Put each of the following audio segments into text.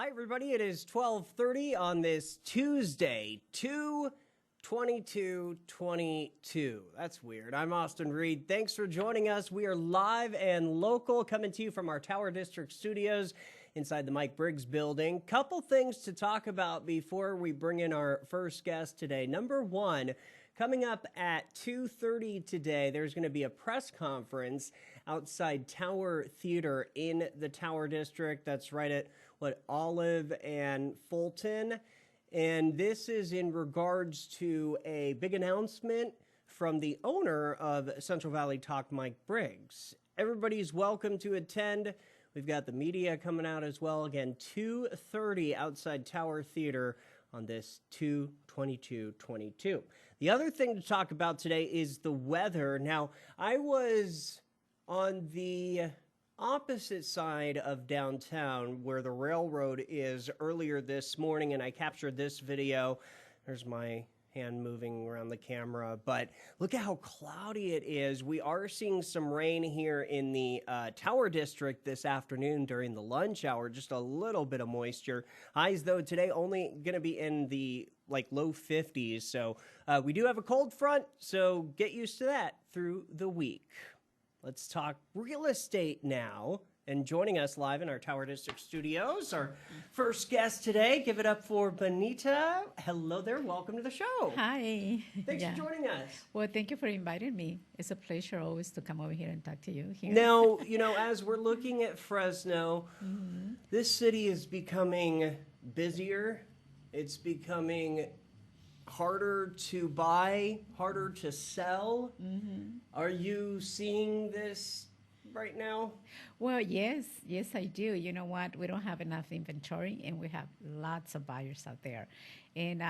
Hi, everybody. It is 12:30 on this Tuesday, 2/22/22. That's weird. I'm Austin Reed. Thanks for joining us. We are live and local, coming to you from our Tower District studios inside the Mike Briggs building. Couple things to talk about before we bring in our first guest today. Number one, coming up at 2:30 today, there's going to be a press conference outside Tower Theater in the Tower District. That's right at Olive and Fulton. And this is in regards to a big announcement from the owner of Central Valley Talk, Mike Briggs. Everybody's welcome to attend. We've got the media coming out as well. Again, 2:30 outside Tower Theater on this 2/22/22. The other thing to talk about today is the weather. Now, I was on the opposite side of downtown where the railroad is earlier this morning, and I captured this video. There's my hand moving around the camera, but look at how cloudy it is. We are seeing some rain here in the Tower District this afternoon during the lunch hour, just a little bit of moisture. Highs, though, today only going to be in the low 50s, so we do have a cold front, so get used to that through the week. Let's talk real estate now. And joining us live in our Tower District studios, our first guest today. Give it up for Benita. Hello there. Welcome to the show. Hi. Thanks for joining us. Well, thank you for inviting me. It's a pleasure always to come over here and talk to you here. Now, as we're looking at Fresno, this city is becoming busier. It's becoming harder to buy, harder to sell. Are you seeing this right now? Well, yes, I do. You know what? We don't have enough inventory, and we have lots of buyers out there. And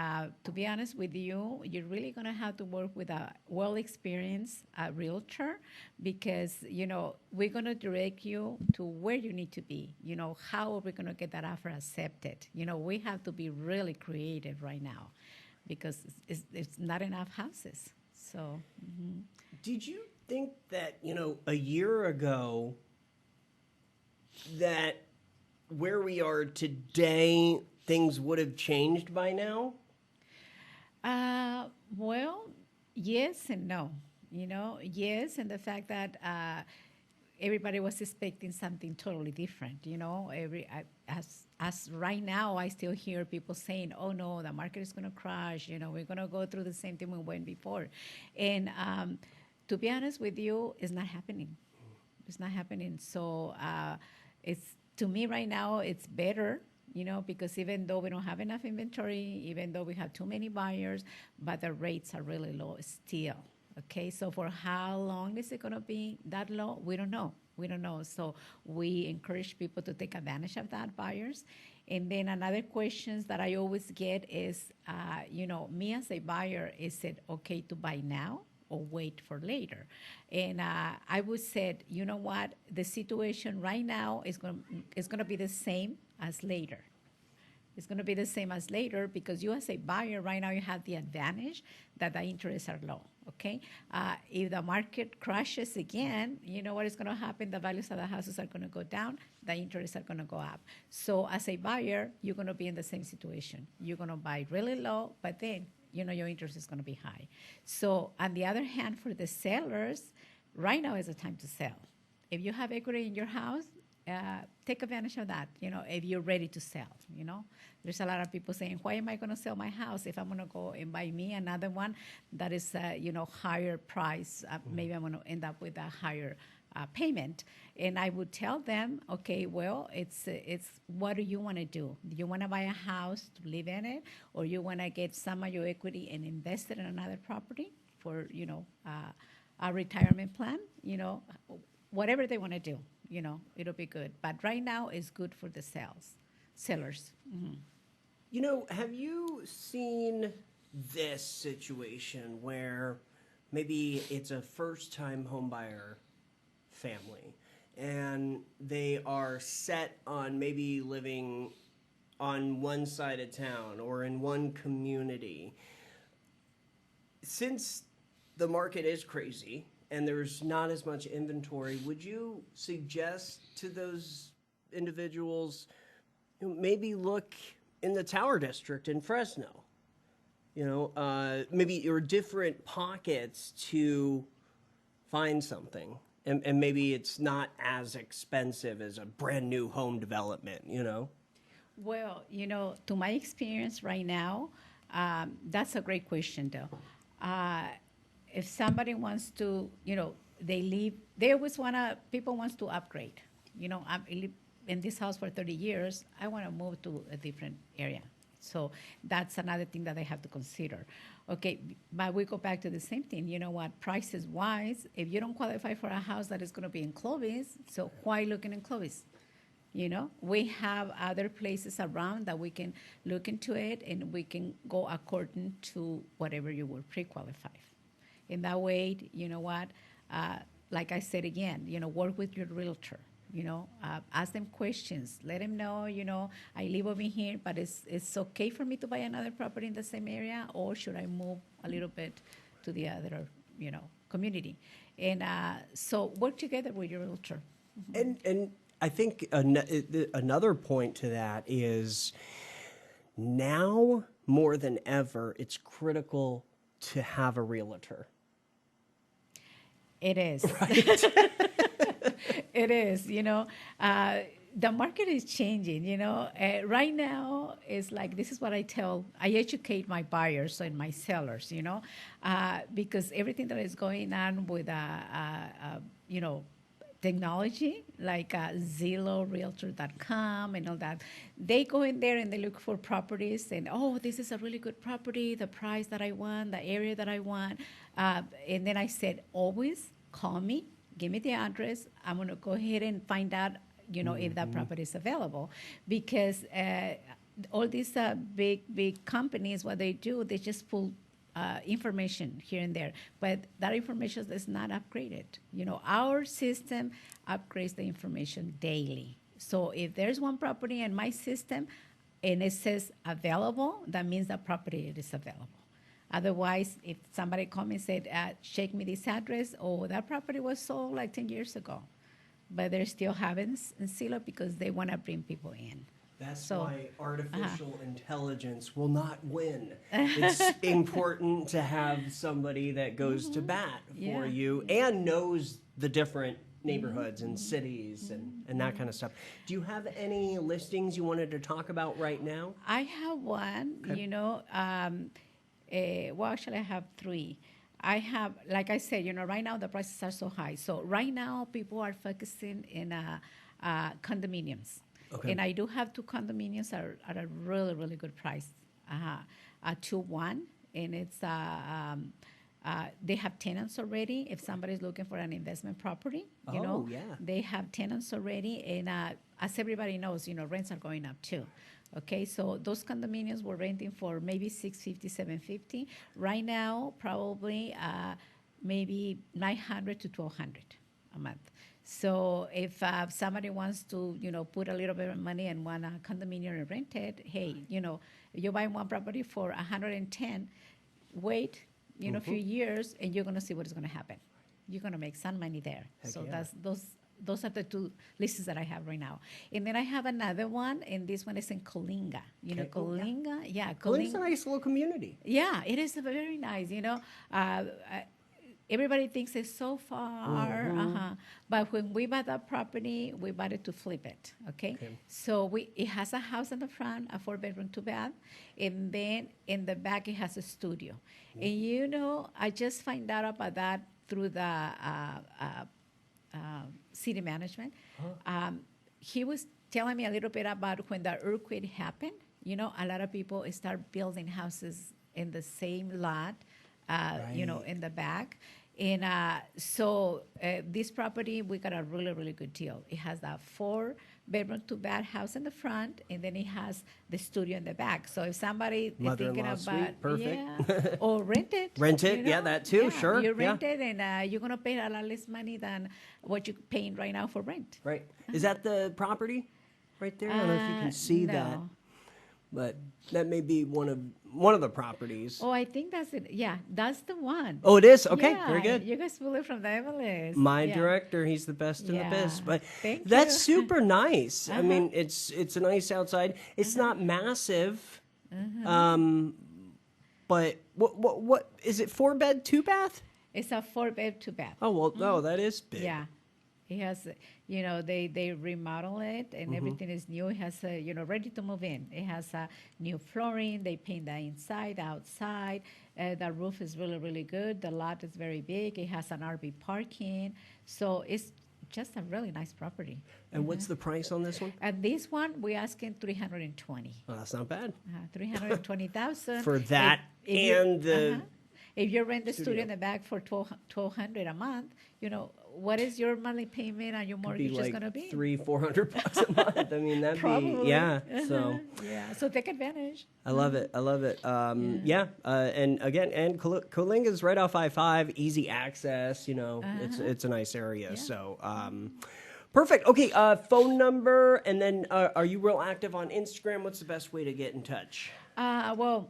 to be honest with you, you're really going to have to work with a well-experienced realtor because, we're going to direct you to where you need to be. How are we going to get that offer accepted? We have to be really creative right now because it's not enough houses. So, Did you think that, a year ago, that where we are today, things would have changed by now? Well, yes and no. Yes, and the fact that everybody was expecting something totally different. As right now, I still hear people saying, "Oh no, the market is going to crash. We're going to go through the same thing we went before," and to be honest with you, it's not happening. It's not happening. So it's to me right now, it's better. Because even though we don't have enough inventory, even though we have too many buyers, but the rates are really low still. Okay, so for how long is it going to be that low? We don't know. So we encourage people to take advantage of that, buyers. And then another questions that I always get is, me as a buyer, is it okay to buy now or wait for later? And I would say, you know what? The situation right now is going to be the same as later. It's going to be the same as later because you as a buyer right now, you have the advantage that the interests are low, okay? If the market crashes again, you know what is going to happen? The values of the houses are going to go down. The interests are going to go up. So as a buyer, you're going to be in the same situation. You're going to buy really low, but then, your interest is going to be high. So on the other hand, for the sellers, right now is the time to sell. If you have equity in your house, take advantage of that, if you're ready to sell, There's a lot of people saying, why am I going to sell my house if I'm going to go and buy me another one that is, higher price? Maybe I'm going to end up with a higher payment. And I would tell them, okay, well, it's what do you want to do? Do you want to buy a house to live in it? Or you want to get some of your equity and invest it in another property for, a retirement plan? Whatever they want to do. It'll be good. But right now, it's good for the sellers. Have you seen this situation where maybe it's a first-time homebuyer family and they are set on maybe living on one side of town or in one community? Since the market is crazy and there's not as much inventory, would you suggest to those individuals, maybe look in the Tower District in Fresno. Maybe or different pockets to find something. And maybe it's not as expensive as a brand new home development, Well, to my experience right now, that's a great question, though. If somebody wants to, they always people wants to upgrade. I live in this house for 30 years. I want to move to a different area. So that's another thing that they have to consider. Okay, but we go back to the same thing. You know what? Prices wise, if you don't qualify for a house that is going to be in Clovis, so why looking in Clovis? We have other places around that we can look into it, and we can go according to whatever you will pre-qualify. In that way, you know what? Like I said again, work with your realtor. Ask them questions. Let them know, I live over here, but it's okay for me to buy another property in the same area, or should I move a little bit to the other, community? And so work together with your realtor. And I think another point to that is now more than ever, it's critical to have a realtor. It is. Right. It is, the market is changing, right now it's like, this is what I educate my buyers and my sellers, because everything that is going on with, technology, like Zillow, Realtor.com, and all that. They go in there and they look for properties, and this is a really good property, the price that I want, the area that I want. And then I said, always call me, give me the address. I'm going to go ahead and find out, if that property is available. Because all these big companies, what they do, they just pull information here and there, but that information is not upgraded. Our system upgrades the information daily. So if there's one property in my system and it says available, that means that property is available. Otherwise, if somebody called me and said, check me this address, that property was sold like 10 years ago, but they're still having in Silo because they want to bring people in. That's why artificial intelligence will not win. It's important to have somebody that goes to bat for you and knows the different neighborhoods and cities and that kind of stuff. Do you have any listings you wanted to talk about right now? I have one, actually I have three. I have, like I said, right now the prices are so high. So right now people are focusing in condominiums. Okay. And I do have two condominiums at a really, really good price. 2-1, and it's they have tenants already. If somebody's looking for an investment property, they have tenants already. And as everybody knows, rents are going up too. Okay, so those condominiums were renting for maybe $650, $750. Right now, probably maybe $900 to $1,200 a month. So if somebody wants to, put a little bit of money and want a condominium and rent it, hey, if you buy one property for 110, wait, a few years, and you're going to see what is going to happen. You're going to make some money there. Heck so yeah. Those are the two lists that I have right now. And then I have another one, and this one is in Coalinga. Coalinga? Yeah. Coalinga's a nice little community. Yeah, it is very nice, Everybody thinks it's so far, but when we bought that property, we bought it to flip it, okay? So it has a house in the front, a 4-bedroom, 2-bath, and then in the back it has a studio. And I just find out about that through the city management. He was telling me a little bit about when the earthquake happened. A lot of people start building houses in the same lot, in the back. And so this property, we got a really, really good deal. It has that 4-bedroom, 2-bath house in the front, and then it has the studio in the back. So if somebody is thinking about, perfect. or rent it. Rent it, that too, sure. You rent it, and you're going to pay a lot less money than what you're paying right now for rent. Right. Is that the property right there? I don't know if you can see that. but that may be one of the properties. Oh, I think that's it. Yeah, that's the one. Oh, it is? Okay, Yeah, very good. You guys pull it from the MLS. My Yeah. director, he's the best in the biz. Yeah. But Thank that's you. super nice. I mean, it's a nice outside. It's not massive. But what is it? 4-bed, 2-bath? It's a 4-bed, 2-bath. Oh well, no, that is big. Yeah. It has, they remodel it and everything is new. It has, ready to move in. It has new flooring. They paint the inside, outside. The roof is really, really good. The lot is very big. It has an RV parking. So it's just a really nice property. And what's the price on this one? And this one, we're asking $320,000. Oh, that's not bad. $320,000 For that and the if you rent the studio. studio in the back for $1,200 a month, what is your monthly payment and your be mortgage is like going to be? $300-400 a month. I mean, that'd Probably. be So Yeah, so take advantage. I love it. I love it. And again, Coalinga is right off I-5, easy access. It's a nice area. Yeah. So perfect. Okay, phone number, and then are you real active on Instagram? What's the best way to get in touch? Call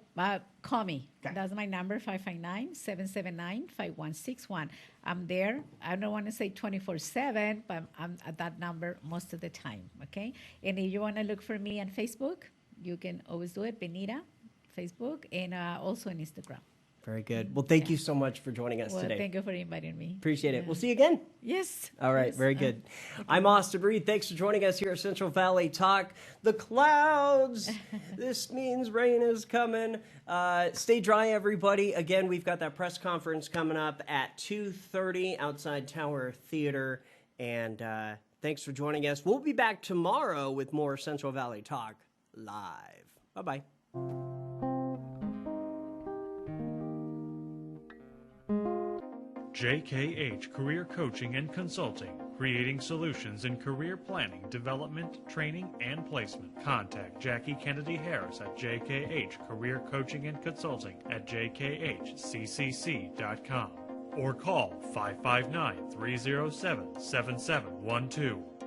me. Okay. That's my number, 559-779-5161. I'm there. I don't want to say 24/7, but I'm at that number most of the time, okay? And if you want to look for me on Facebook, you can always do it, Benita, Facebook, and also on Instagram. Very good. Well, thank you so much for joining us Well, today. thank you for inviting me. Appreciate it. We'll see you again. Yes. All right, Yes. very good. I'm Austin Reed. Thanks for joining us here at Central Valley Talk. The clouds. This means rain is coming. Stay dry, everybody. Again, we've got that press conference coming up at 2:30 outside Tower Theater. And thanks for joining us. We'll be back tomorrow with more Central Valley Talk live. Bye-bye. JKH Career Coaching and Consulting, creating solutions in career planning, development, training, and placement. Contact Jackie Kennedy Harris at JKH Career Coaching and Consulting at jkhccc.com or call 559-307-7712.